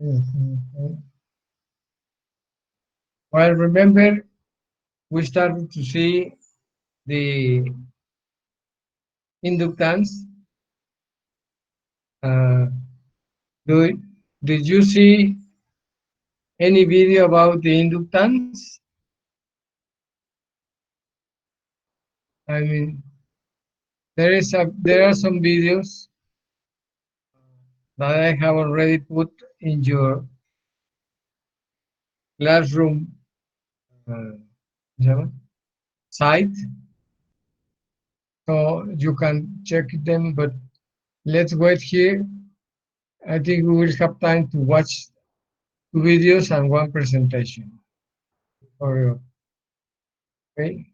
Mhm. Well, remember, we started to see the inductance. Uh, do, did you see any video about the inductance? I mean, there are some videos that I have already put in your classroom uh, site, so you can check them. But let's wait here. I think we will have time to watch two videos and one presentation for you. Okay.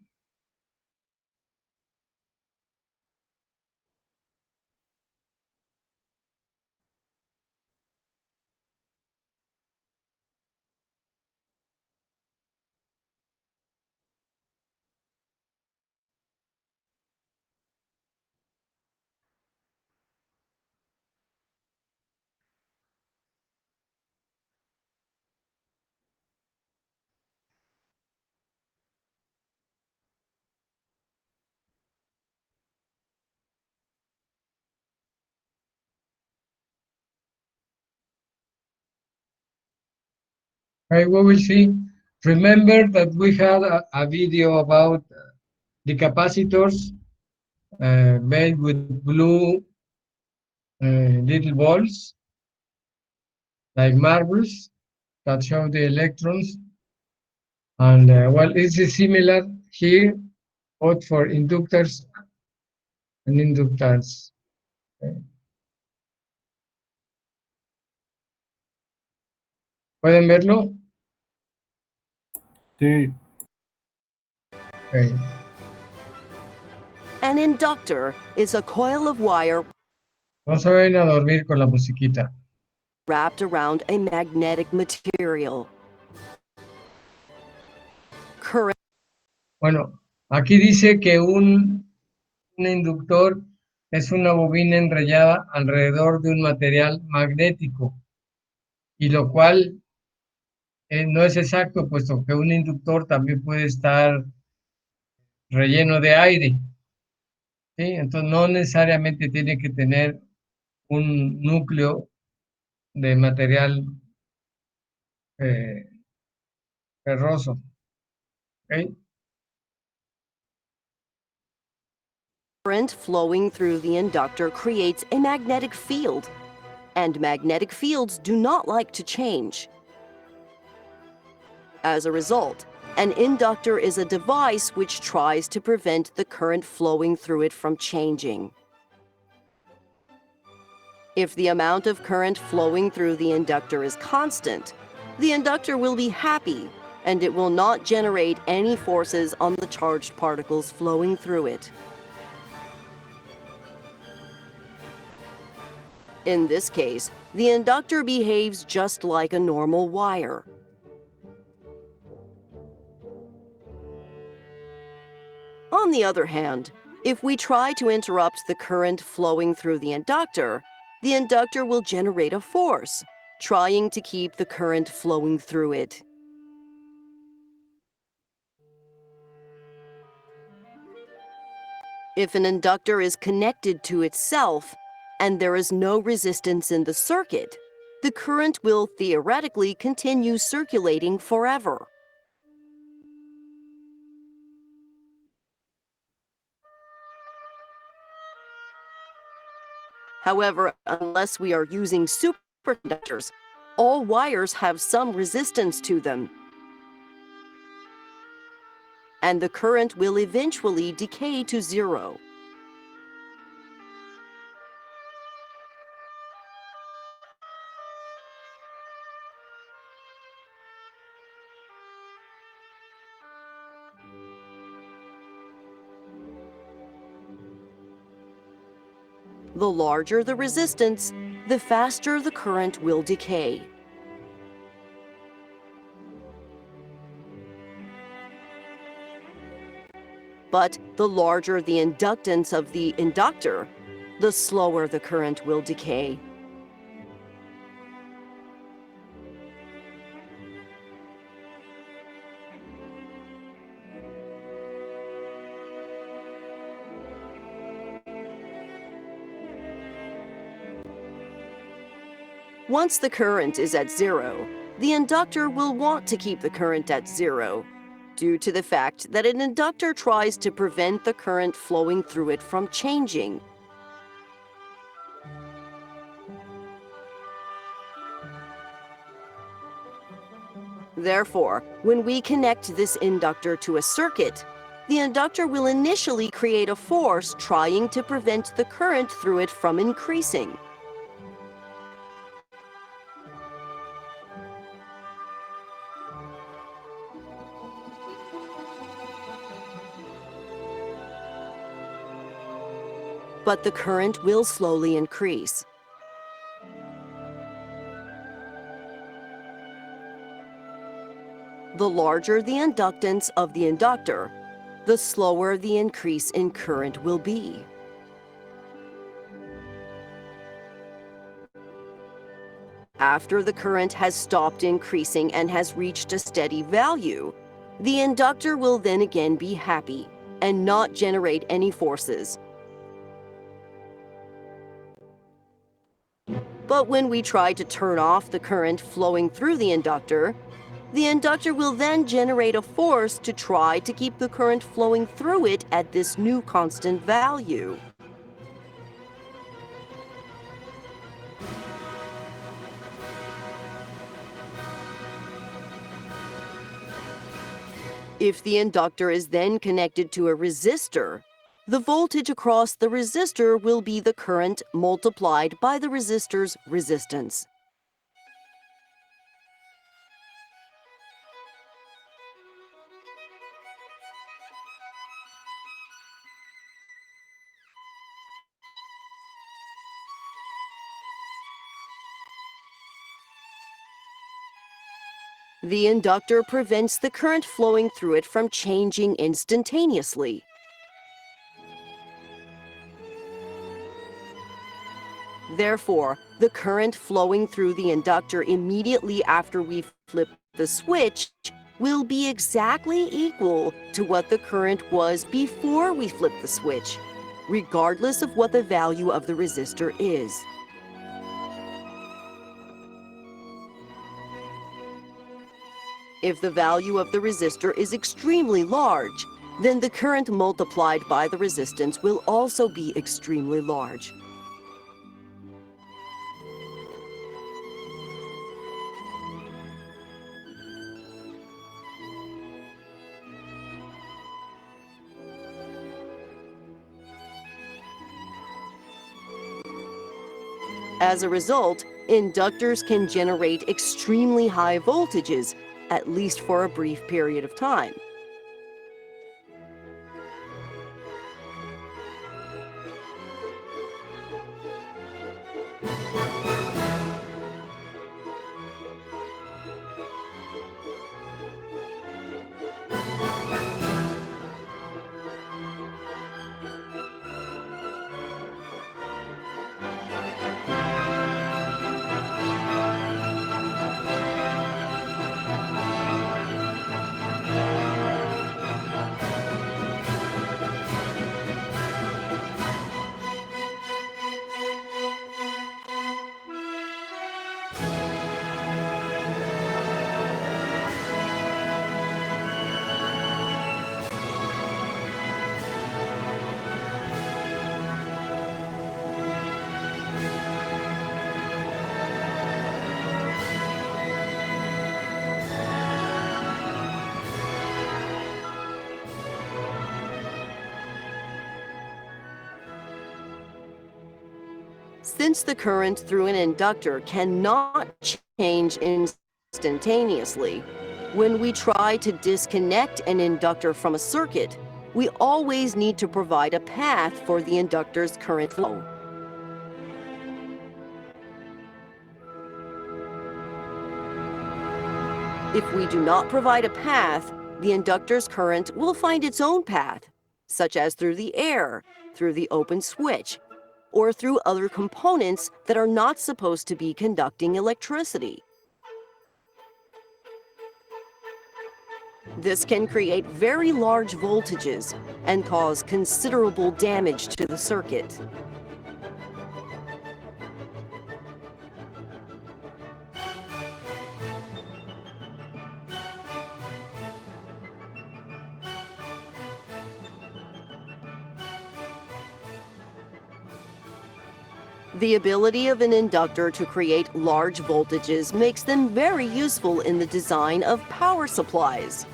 Okay, we will see. Remember that we had a video about the capacitors made with blue little balls, like marbles, that show the electrons. And well, it's similar here, both for inductors and inductors. Okay. ¿Pueden verlo? Sí. Okay. An inductor is a coil of wire No se vayan a dormir con la musiquita. wrapped around a magnetic material. Current Bueno, aquí dice que un inductor es una bobina enrollada alrededor de un material magnético, y lo cual no es exacto, puesto que un inductor también puede estar relleno de aire, ¿sí? Entonces no necesariamente tiene que tener un núcleo de material eh, ferroso. ¿Ok? current flowing through the inductor creates a magnetic field, and magnetic fields do not like to change. As a result, an inductor is a device which tries to prevent the current flowing through it from changing. If the amount of current flowing through the inductor is constant, the inductor will be happy and it will not generate any forces on the charged particles flowing through it. In this case, the inductor behaves just like a normal wire. On the other hand, if we try to interrupt the current flowing through the inductor will generate a force, trying to keep the current flowing through it. If an inductor is connected to itself and there is no resistance in the circuit, the current will theoretically continue circulating forever. However, unless we are using superconductors, all wires have some resistance to them, and the current will eventually decay to zero. The larger the resistance, the faster the current will decay. But the larger the inductance of the inductor, the slower the current will decay. Once the current is at zero, the inductor will want to keep the current at zero, due to the fact that an inductor tries to prevent the current flowing through it from changing. Therefore, when we connect this inductor to a circuit, the inductor will initially create a force trying to prevent the current through it from increasing. But the current will slowly increase. The larger the inductance of the inductor, the slower the increase in current will be. After the current has stopped increasing and has reached a steady value, the inductor will then again be happy and not generate any forces. But when we try to turn off the current flowing through the inductor will then generate a force to try to keep the current flowing through it at this new constant value. If the inductor is then connected to a resistor, the voltage across the resistor will be the current multiplied by the resistor's resistance. The inductor prevents the current flowing through it from changing instantaneously. Therefore, the current flowing through the inductor immediately after we flip the switch will be exactly equal to what the current was before we flipped the switch, regardless of what the value of the resistor is. If the value of the resistor is extremely large, then the current multiplied by the resistance will also be extremely large. As a result, inductors can generate extremely high voltages, at least for a brief period of time. Since the current through an inductor cannot change instantaneously, when we try to disconnect an inductor from a circuit, we always need to provide a path for the inductor's current flow. If we do not provide a path, the inductor's current will find its own path, such as through the air, through the open switch, or through other components that are not supposed to be conducting electricity. This can create very large voltages and cause considerable damage to the circuit. The ability of an inductor to create large voltages makes them very useful in the design of power supplies.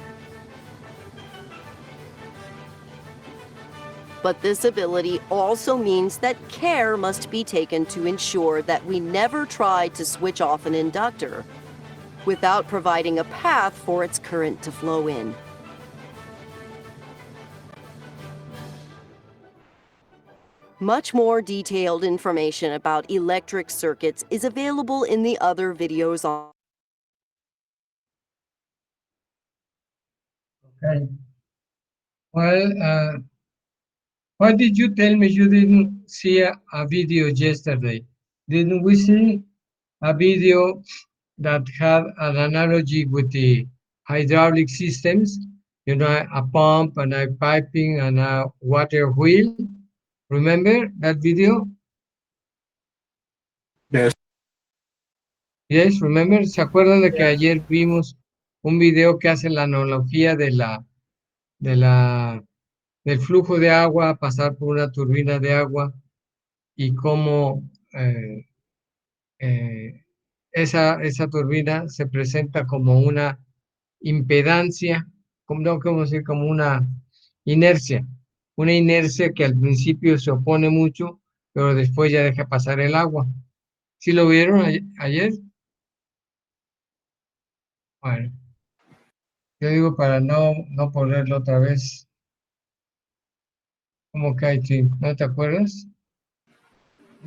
But this ability also means that care must be taken to ensure that we never try to switch off an inductor without providing a path for its current to flow in. Much more detailed information about electric circuits is available in the other videos on. Okay. Well, why did you tell me you didn't see a video yesterday? Didn't we see a video that had an analogy with the hydraulic systems? You know, a pump and a piping and a water wheel. Remember that video? Yes. Yes, remember. ¿Se acuerdan de que ayer vimos un video que hace la analogía del flujo de agua pasar por una turbina de agua y cómo esa turbina se presenta como una impedancia, no, ¿cómo decir? Como una inercia que al principio se opone mucho, pero después ya deja pasar el agua. ¿Sí lo vieron ayer? Bueno, yo digo para no ponerlo otra vez. ¿Cómo que hay, ¿no te acuerdas?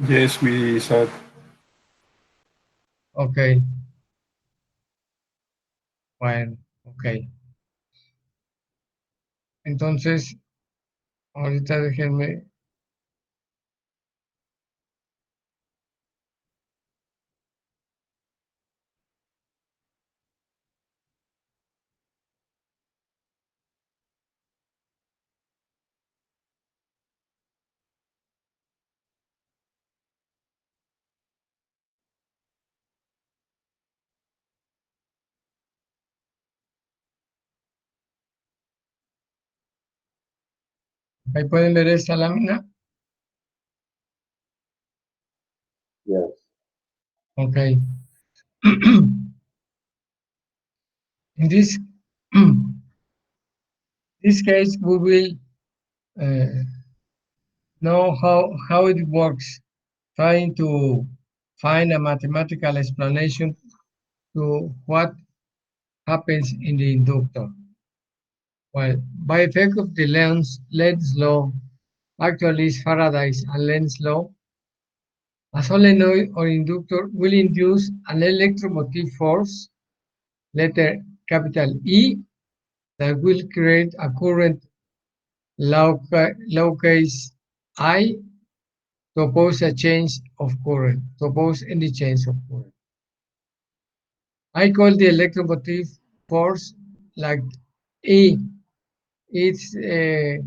Yes, we saw it. Ok, bueno, ok. Entonces, ahorita déjenme. Ahí pueden ver esta lámina. Yes. Ok. In this case, we will know how it works, trying to find a mathematical explanation to what happens in the inductor. Well, by effect of the Lenz law, actually is Faraday's and Lenz law, a solenoid or inductor will induce an electromotive force, letter capital E, that will create a current lowercase I to oppose a change of current, to oppose any change of current. I call the electromotive force like E. It's is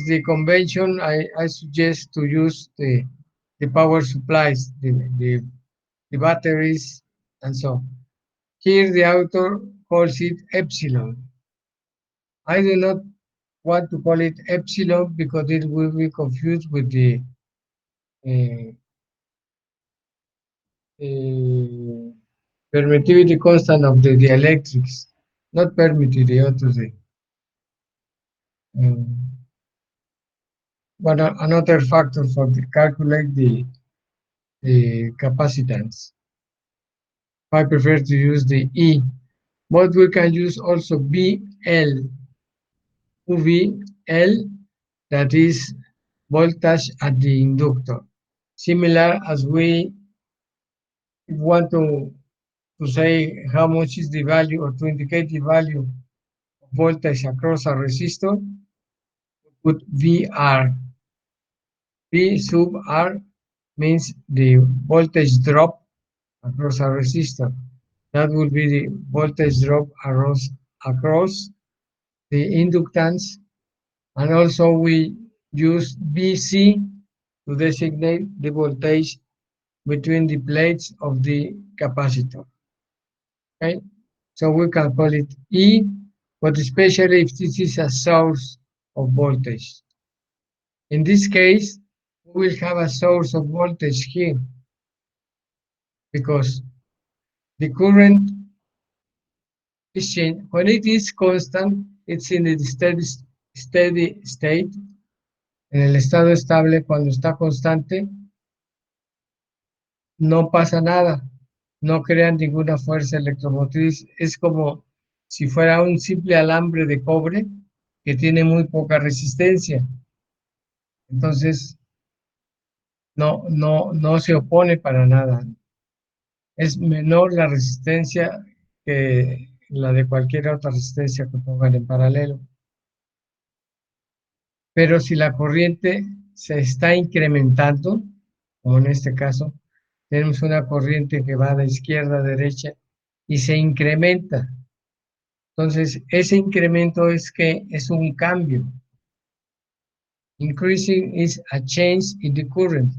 the convention I suggest to use the power supplies, the batteries, and so on. Here the author calls it epsilon. I do not want to call it epsilon because it will be confused with the uh, permittivity constant of the dielectrics, not permittivity, the other thing. But another factor for calculate the capacitance. I prefer to use the E, but we can use also BL, UVL, that is voltage at the inductor. Similar as we want to say how much is the value or to indicate the value of voltage across a resistor, put VR. V sub R means the voltage drop across a resistor. That will be the voltage drop across the inductance. And also we use VC to designate the voltage between the plates of the capacitor. Okay, so we can call it E, but especially if this is a source of voltage. In this case, we will have a source of voltage here because the current is changed. When it is constant, it's in the steady state. En el estado estable, cuando está constante, no pasa nada, no crean ninguna fuerza electromotriz. Es como si fuera un simple alambre de cobre que tiene muy poca resistencia. Entonces, no se opone para nada. Es menor la resistencia que la de cualquier otra resistencia que pongan en paralelo. Pero si la corriente se está incrementando, como en este caso, tenemos una corriente que va de izquierda a derecha y se incrementa. Entonces, ese incremento es un cambio. Increasing is a change in the current.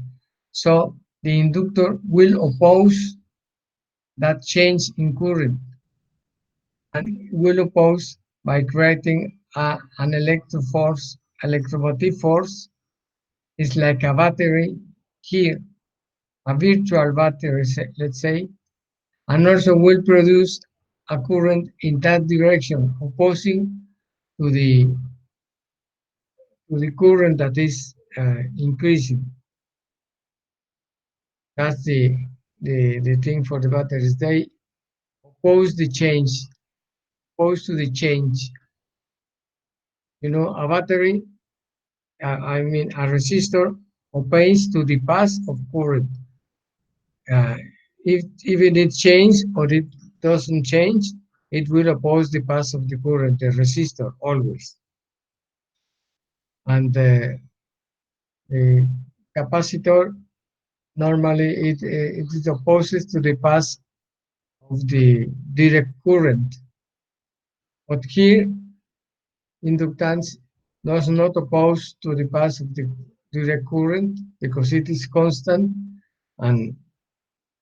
So, the inductor will oppose that change in current and will oppose by creating an electromotive force. It's like a battery here, a virtual battery, let's say, and also will produce a current in that direction, opposing to the current that is increasing. That's the thing for the batteries. They oppose the change, opposed to the change. You know, a battery, I mean, a resistor obeys to the path of current. If even it changes or it doesn't change, it will oppose the path of the current, the resistor, always. And the capacitor, normally it opposes to the path of the direct current. But here, inductance does not oppose to the path of the direct current because it is constant and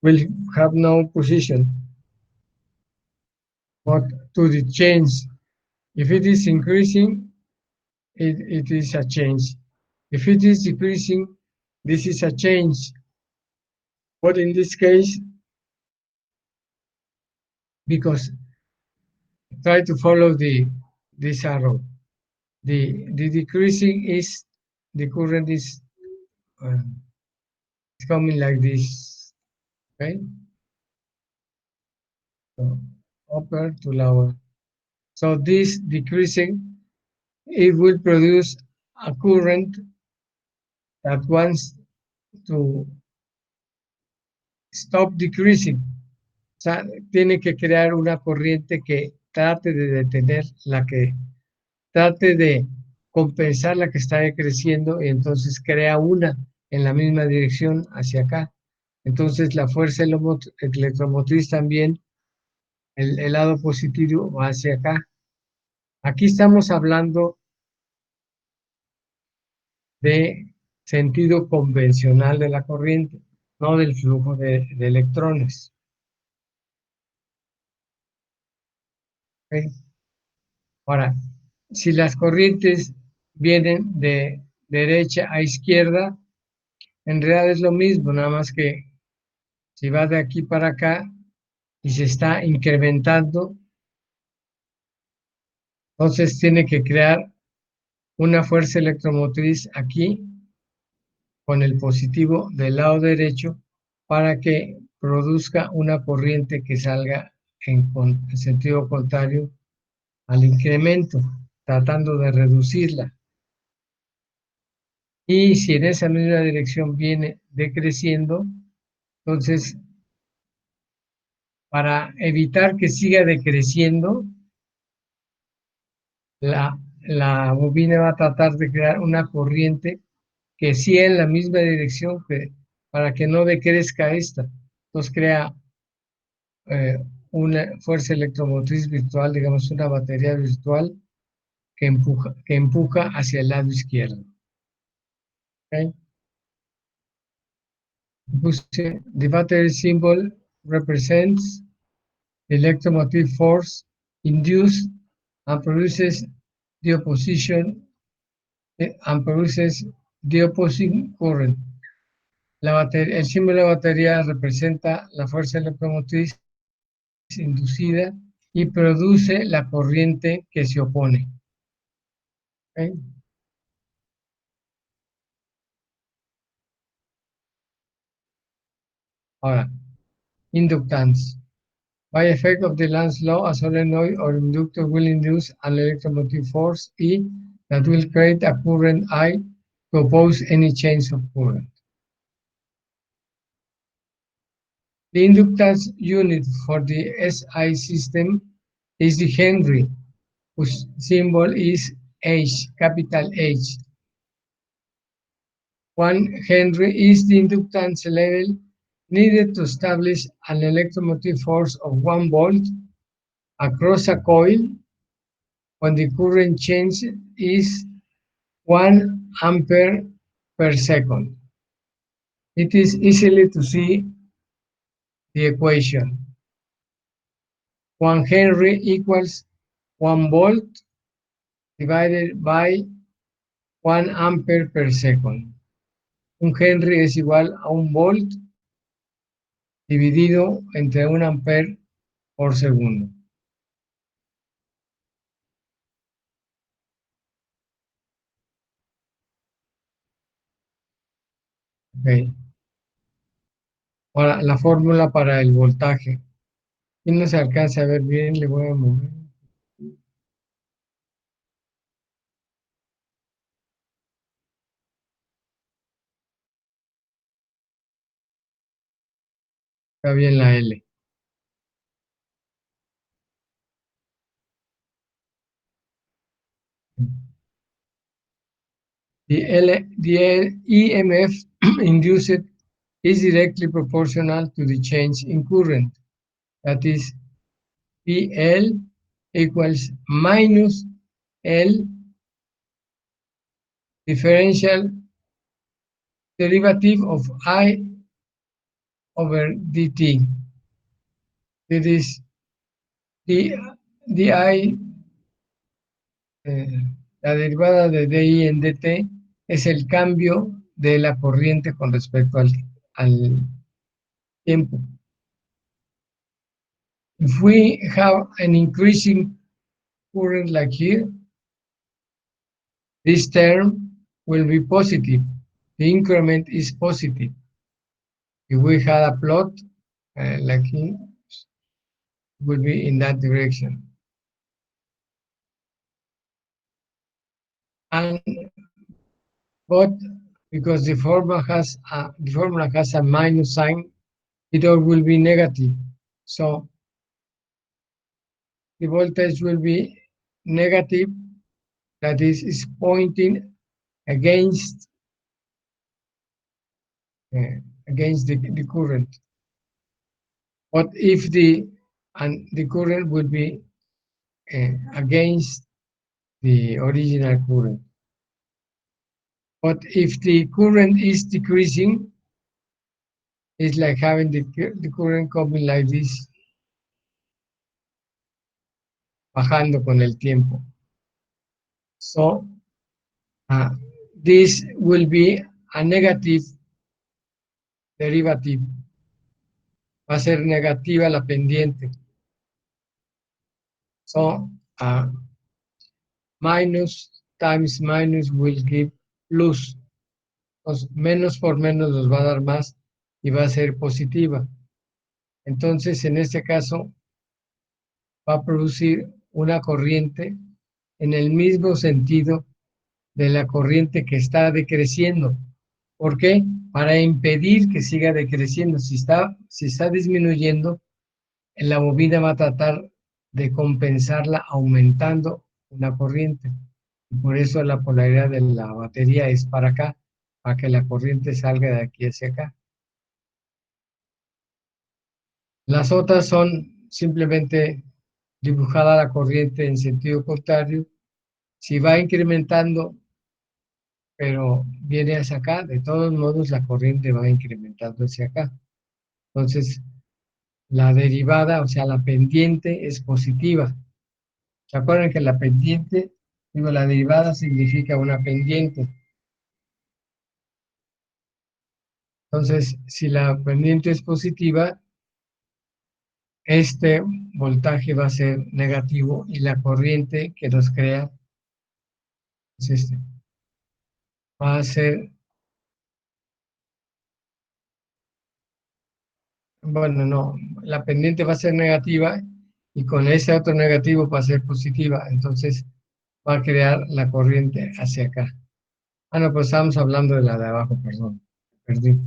will have no position. But to the change, if it is increasing, it is a change. If it is decreasing, this is a change. But in this case, because try to follow this arrow, the decreasing is the current is coming like this, okay? So upper to lower. So this decreasing, it will produce a current that wants to stop decreasing. O sea, tiene que crear una corriente que trate de detener la que trate de compensar la que está decreciendo y entonces crea una en la misma dirección hacia acá. Entonces la fuerza electromotriz también, el lado positivo va hacia acá. Aquí estamos hablando de sentido convencional de la corriente, no del flujo de electrones. ¿Okay? Ahora, si las corrientes vienen de derecha a izquierda, en realidad es lo mismo, nada más que si va de aquí para acá y se está incrementando, entonces tiene que crear una fuerza electromotriz aquí con el positivo del lado derecho para que produzca una corriente que salga en sentido contrario al incremento, tratando de reducirla. Y si en esa misma dirección viene decreciendo, entonces, para evitar que siga decreciendo, la bobina va a tratar de crear una corriente que siga en la misma dirección para que no decrezca esta. Entonces crea una fuerza electromotriz virtual, digamos una batería virtual que empuja hacia el lado izquierdo. Okay? The battery symbol represents the electromotive force induced and produces the opposition and produces the opposing current. El símbolo de batería representa la fuerza electromotriz inducida y produce la corriente que se opone. ¿Okay? Ahora, inductance. By effect of the Land's law, a solenoid or inductor will induce an electromotive force E that will create a current I to oppose any change of current. The inductance unit for the SI system is the Henry, whose symbol is H, capital H. 1 Henry is the inductance level needed to establish an electromotive force of 1 volt across a coil when the current change is 1 ampere per second. It is easily to see the equation. 1 Henry equals 1 volt divided by 1 ampere per second. Un Henry es igual a 1 volt dividido entre 1 ampere por segundo. Okay. Ahora, la fórmula para el voltaje. Si no se alcanza a ver bien, le voy a mover. Está bien la L. The EMF induced is directly proportional to the change in current. That is, PL equals minus L differential derivative of I over dt. It is di, la derivada de di en dt es el cambio de la corriente con respecto al tiempo. If we have an increasing current like here, this term will be positive. The increment is positive. If we had a plot like here, it will be in that direction. But because the formula has a minus sign, it all will be negative. So the voltage will be negative, that is pointing against the current. But if the current will be against the original current. But if the current is decreasing, it's like having the current coming like this, bajando con el tiempo. So this will be a negative derivative. Va a ser negativa la pendiente. So minus times minus will give plus. Entonces, menos por menos nos va a dar más y va a ser positiva. Entonces, en este caso, va a producir una corriente en el mismo sentido de la corriente que está decreciendo. ¿Por qué? Para impedir que siga decreciendo. Si está disminuyendo, la bobina va a tratar de compensarla aumentando una corriente. Y por eso la polaridad de la batería es para acá, para que la corriente salga de aquí hacia acá. Las otras son simplemente dibujada la corriente en sentido contrario. Si va incrementando, pero viene hacia acá, de todos modos la corriente va incrementando hacia acá. Entonces, la derivada, o sea, la pendiente es positiva. ¿Se acuerdan que la pendiente, la derivada significa una pendiente? Entonces, si la pendiente es positiva, este voltaje va a ser negativo y la corriente que nos crea es este. Va a ser, bueno, no, la pendiente va a ser negativa y con ese otro negativo va a ser positiva. Entonces, va a crear la corriente hacia acá. Ah, no, pues estamos hablando de la de abajo, perdón. Perdí.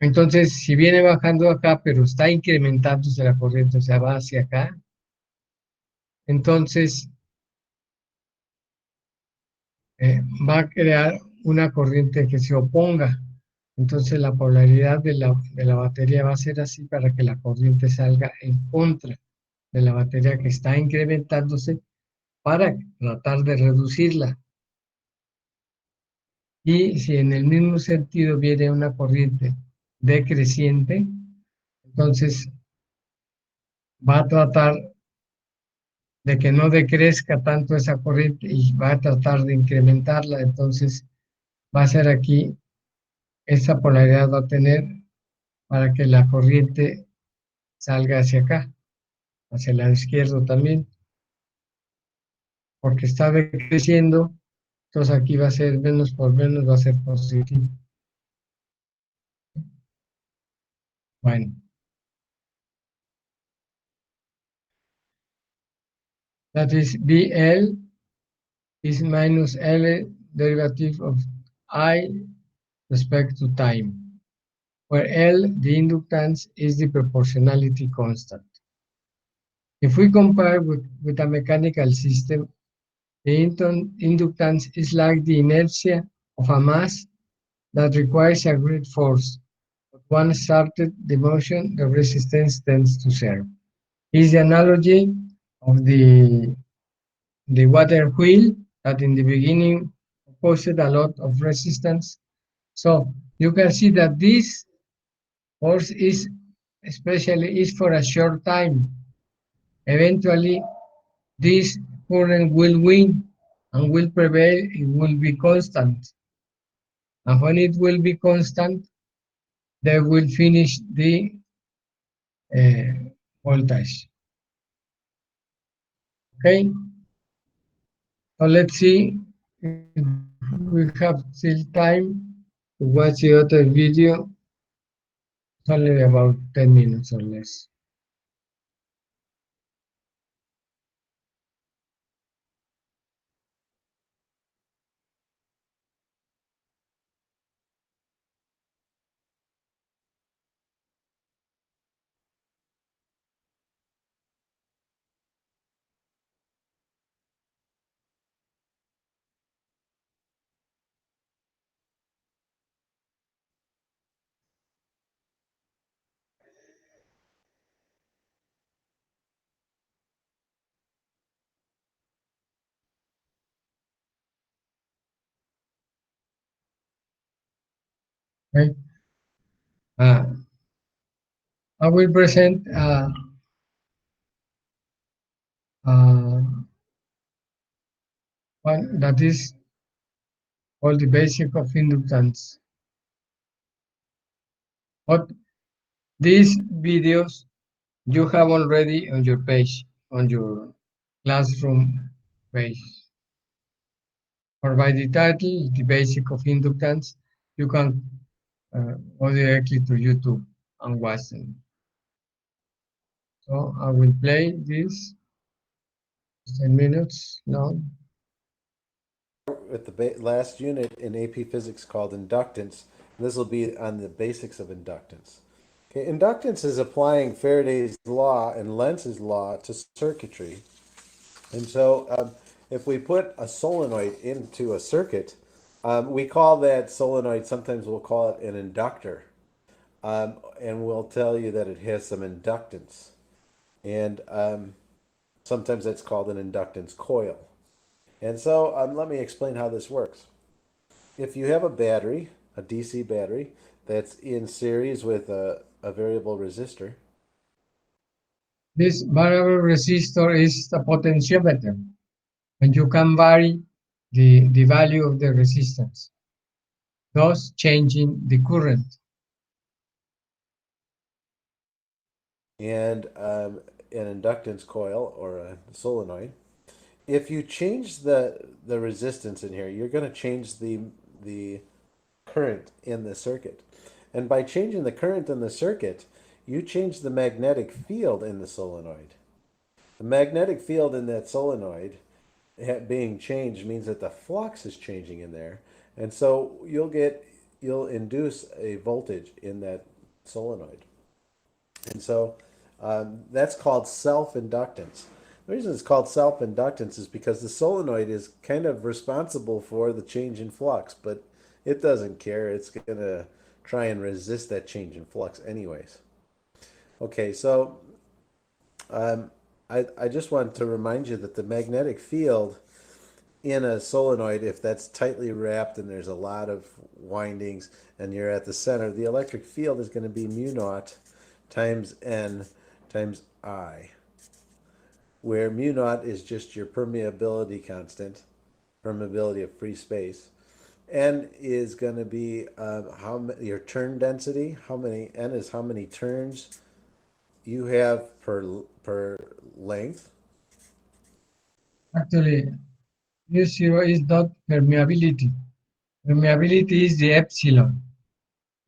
Entonces, si viene bajando acá, pero está incrementándose la corriente, o sea, va hacia acá, entonces va a crear una corriente que se oponga. Entonces, la polaridad de la batería va a ser así para que la corriente salga en contra de la batería que está incrementándose para tratar de reducirla. Y si en el mismo sentido viene una corriente decreciente, entonces va a tratar de que no decrezca tanto esa corriente y va a tratar de incrementarla. Entonces va a ser aquí, esa polaridad va a tener para que la corriente salga hacia acá, hacia el lado izquierdo también, porque está decreciendo. Entonces aquí va a ser menos por menos, va a ser positivo. Bueno, that is BL is minus L derivative of I respect to time, where L, the inductance, is the proportionality constant. If we compare with a mechanical system, the inductance is like the inertia of a mass that requires a great force. But once started the motion, the resistance tends to zero. Is the analogy of the water wheel that in the beginning posed a lot of resistance. So you can see that this force is especially is for a short time. Eventually, this current will win and will prevail. It will be constant. And when it will be constant, they will finish the voltage. Okay, so let's see if we have still time to watch the other video. It's only about 10 minutes or less. Okay. I will present one that is called the basic of inductance. But these videos you have already on your page, on your classroom page. Or by the title, the basic of inductance, you can go directly to YouTube and watch them. So I will play this 10 minutes now. At the last unit in AP Physics called inductance. This will be on the basics of inductance. Okay, inductance is applying Faraday's law and Lenz's law to circuitry. And so if we put a solenoid into a circuit, we call that solenoid, sometimes we'll call it an inductor. And we'll tell you that it has some inductance. And sometimes that's called an inductance coil. And so let me explain how this works. If you have a battery, a DC battery, that's in series with a variable resistor. This variable resistor is the potentiometer, and you can vary the value of the resistance, thus changing the current. and an inductance coil or a solenoid. If you change the resistance in here, you're going to change the current in the circuit. And by changing the current in the circuit, you change the magnetic field in the solenoid. The magnetic field in that solenoid being changed means that the flux is changing in there. And so you'll induce a voltage in that solenoid. And so that's called self-inductance. The reason it's called self-inductance is because the solenoid is kind of responsible for the change in flux, but it doesn't care. It's going to try and resist that change in flux anyways. Okay, so I just want to remind you that the magnetic field in a solenoid, if that's tightly wrapped and there's a lot of windings and you're at the center, the electric field is going to be mu naught times N times I, where mu naught is just your permeability constant, permeability of free space. N is going to be your turn density. N is how many turns you have per length. Actually, mu0 is not permeability. Permeability is the epsilon.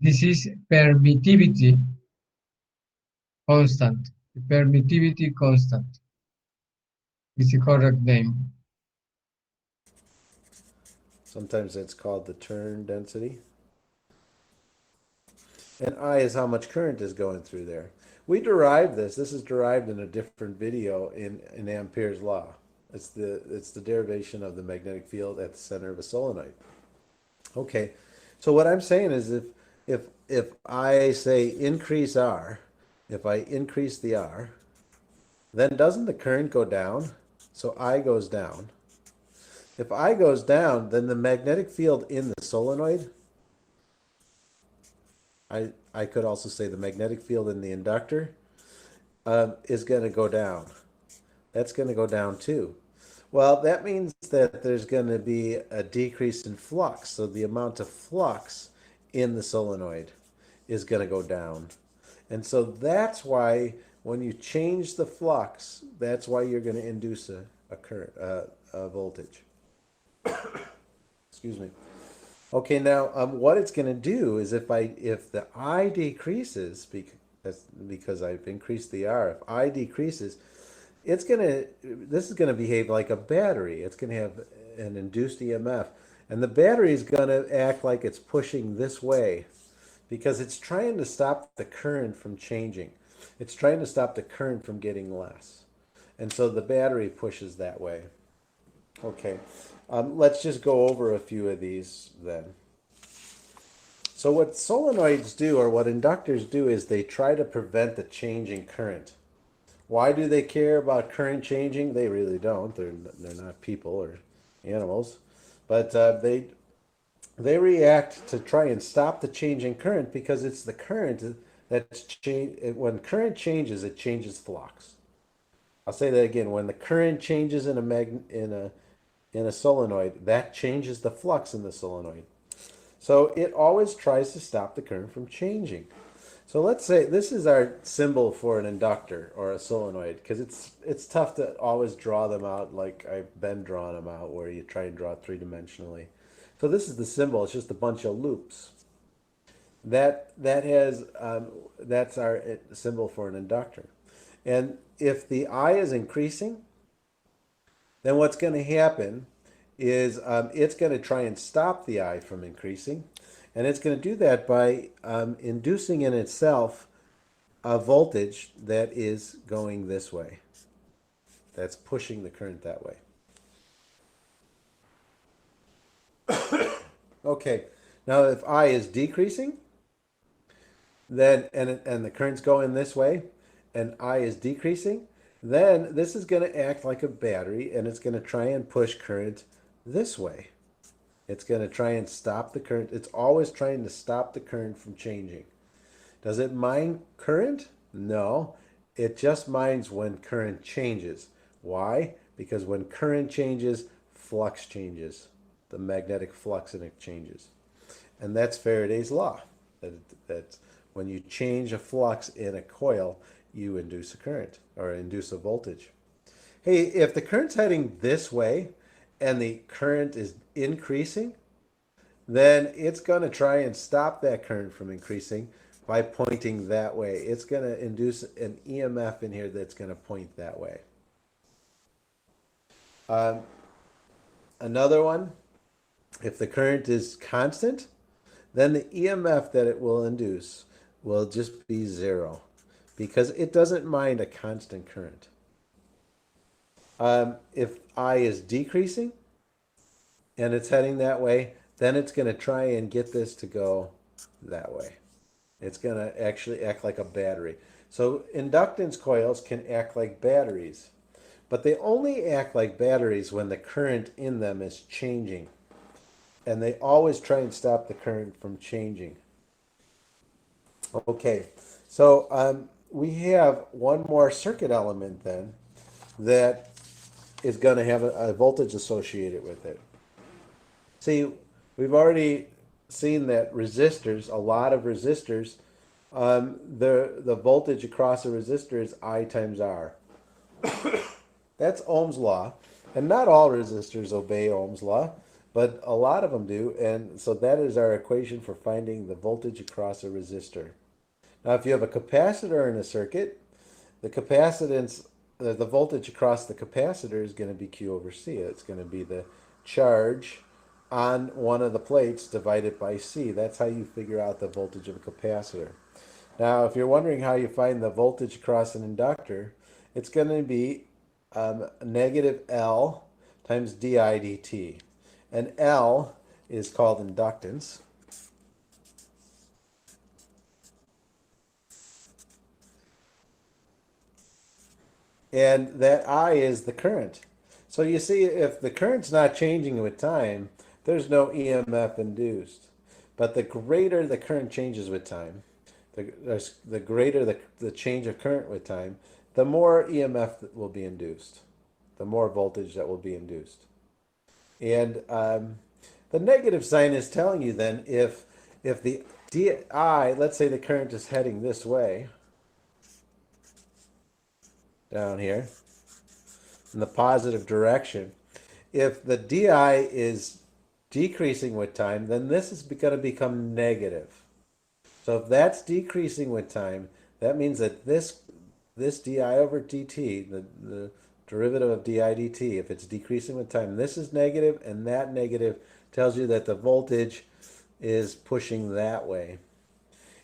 This is permittivity constant. The permittivity constant is the correct name. Sometimes it's called the turn density. And I is how much current is going through there. We derived this. This is derived in a different video in Ampere's law. It's the derivation of the magnetic field at the center of a solenoid. Okay, so what I'm saying is if I say increase R, if I increase the R, then doesn't the current go down? So I goes down. If I goes down, then the magnetic field in the solenoid, I could also say the magnetic field in the inductor is going to go down. That's going to go down too. Well, that means that there's going to be a decrease in flux. So the amount of flux in the solenoid is going to go down. And so that's why when you change the flux, that's why you're going to induce a current, a voltage. Excuse me. Okay, now what it's going to do is if the I decreases because I've increased the R, if I decreases, this is going to behave like a battery. It's going to have an induced EMF, and the battery is going to act like it's pushing this way because it's trying to stop the current from changing. It's trying to stop the current from getting less, and so the battery pushes that way. Okay. Let's just go over a few of these then. So what solenoids do, or what inductors do, is they try to prevent the changing current. Why do they care about current changing? They really don't. They're not people or animals. But they react to try and stop the changing current because it's the current that's when current changes, it changes flux. I'll say that again. When the current changes in a solenoid, that changes the flux in the solenoid. So it always tries to stop the current from changing. So let's say this is our symbol for an inductor or a solenoid, because it's tough to always draw them out like I've been drawing them out, where you try and draw three-dimensionally. So this is the symbol. It's just a bunch of loops. That's our symbol for an inductor. And if the I is increasing, then what's going to happen is it's going to try and stop the I from increasing. And it's going to do that by inducing in itself a voltage that is going this way. That's pushing the current that way. Okay, now if I is decreasing, then and the current's going this way, and I is decreasing, then this is going to act like a battery, and it's going to try and push current this way. It's going to try and stop the current. It's always trying to stop the current from changing. Does it mind current? No. It just minds when current changes. Why? Because when current changes, flux changes. The magnetic flux in it changes. And that's Faraday's law. That when you change a flux in a coil, you induce a current or induce a voltage. Hey, if the current's heading this way and the current is increasing, then it's going to try and stop that current from increasing by pointing that way. It's going to induce an EMF in here that's going to point that way. Another one, if the current is constant, then the EMF that it will induce will just be 0 because it doesn't mind a constant current. If I is decreasing and it's heading that way, then it's going to try and get this to go that way. It's going to actually act like a battery. So inductance coils can act like batteries, but they only act like batteries when the current in them is changing. And they always try and stop the current from changing. Okay, so we have one more circuit element then that is going to have a voltage associated with it. See, we've already seen that resistors, a lot of resistors, the voltage across a resistor is I times R. That's Ohm's law. And not all resistors obey Ohm's law, but a lot of them do. And so that is our equation for finding the voltage across a resistor. Now, if you have a capacitor in a circuit, the capacitance, the voltage across the capacitor is going to be Q over C. It's going to be the charge on one of the plates divided by C. That's how you figure out the voltage of a capacitor. Now, if you're wondering how you find the voltage across an inductor, it's going to be negative L times di dt. And L is called inductance. And that I is the current. So you see, if the current's not changing with time, there's no EMF induced. But the greater the current changes with time, the greater the change of current with time, the more EMF that will be induced, the more voltage that will be induced. And the negative sign is telling you then if the DI, let's say the current is heading this way, down here, in the positive direction, if the DI is decreasing with time, then this is going to become negative. So if that's decreasing with time, that means that this di over dt, the derivative of di dt, if it's decreasing with time, this is negative, and that negative tells you that the voltage is pushing that way.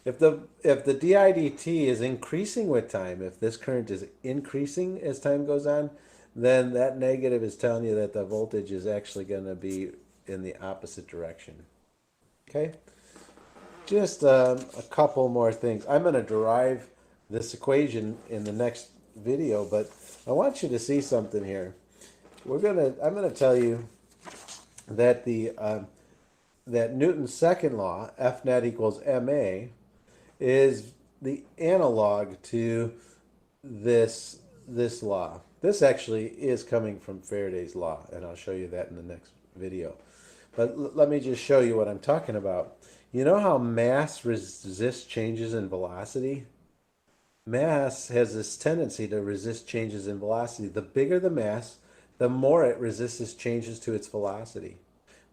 If the di dt is increasing with time, if this current is increasing as time goes on, then that negative is telling you that the voltage is actually going to be in the opposite direction. Okay? Just a couple more things. I'm going to derive this equation in the next video, but I want you to see something here. I'm going to tell you that that Newton's second law, F net equals ma, is the analog to this law. This actually is coming from Faraday's law, and I'll show you that in the next video. But let me just show you what I'm talking about. You know how mass resists changes in velocity? Mass has this tendency to resist changes in velocity. The bigger the mass, the more it resists changes to its velocity.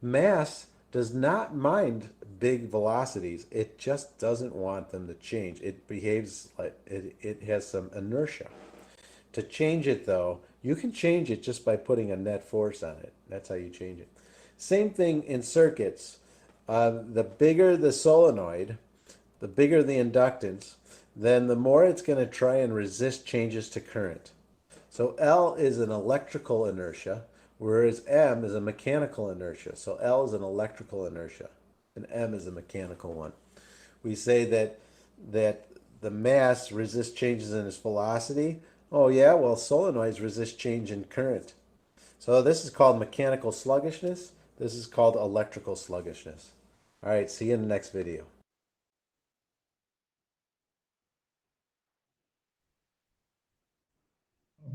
Mass does not mind big velocities. It just doesn't want them to change. It behaves like it has some inertia. To change it, though, you can change it just by putting a net force on it. That's how you change it. Same thing in circuits. The bigger the solenoid, the bigger the inductance, then the more it's going to try and resist changes to current. So L is an electrical inertia, whereas M is a mechanical inertia. So L is an electrical inertia, and M is a mechanical one. We say that the mass resists changes in its velocity. Oh yeah, well solenoids resist change in current. So this is called mechanical sluggishness. This is called electrical sluggishness. All right, see you in the next video.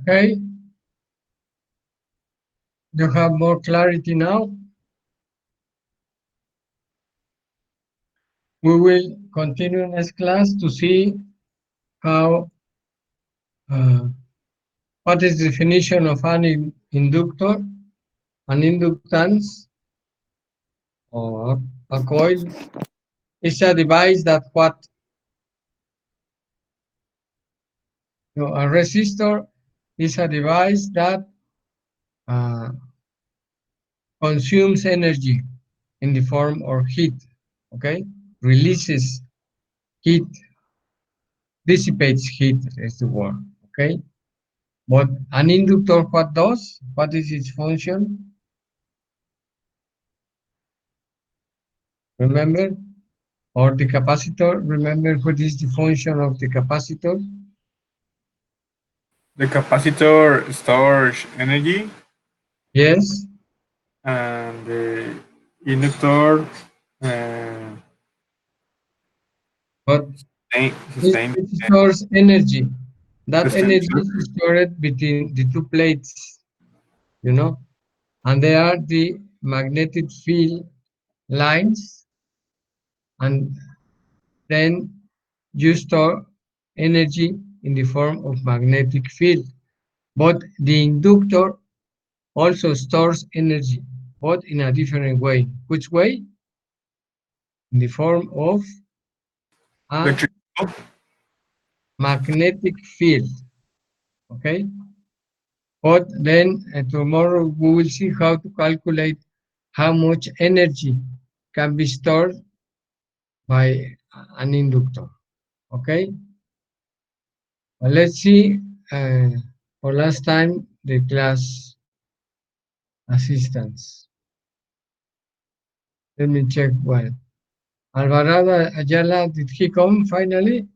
Okay. You have more clarity now. We will continue next class to see how what is the definition of an inductor? An inductance or a coil is a device that what? A resistor is a device that uh, consumes energy in the form of heat, okay? Releases heat, dissipates heat is the word, okay? But an inductor, what does? What is its function? Remember? Or the capacitor, remember what is the function of the capacitor? The capacitor stores energy, Yes, and the inductor uh, but sustain it stores energy. That sustain energy is stored between the two plates, you know, and they are the magnetic field lines, and then you store energy in the form of magnetic field. But the inductor also stores energy, but in a different way. Which way? In the form of a electric. magnetic field. Okay? But then tomorrow we will see how to calculate how much energy can be stored by an inductor. Okay? Let's see for last time the class assistants. Let me check. Well, Alvarado Ayala, did he come finally?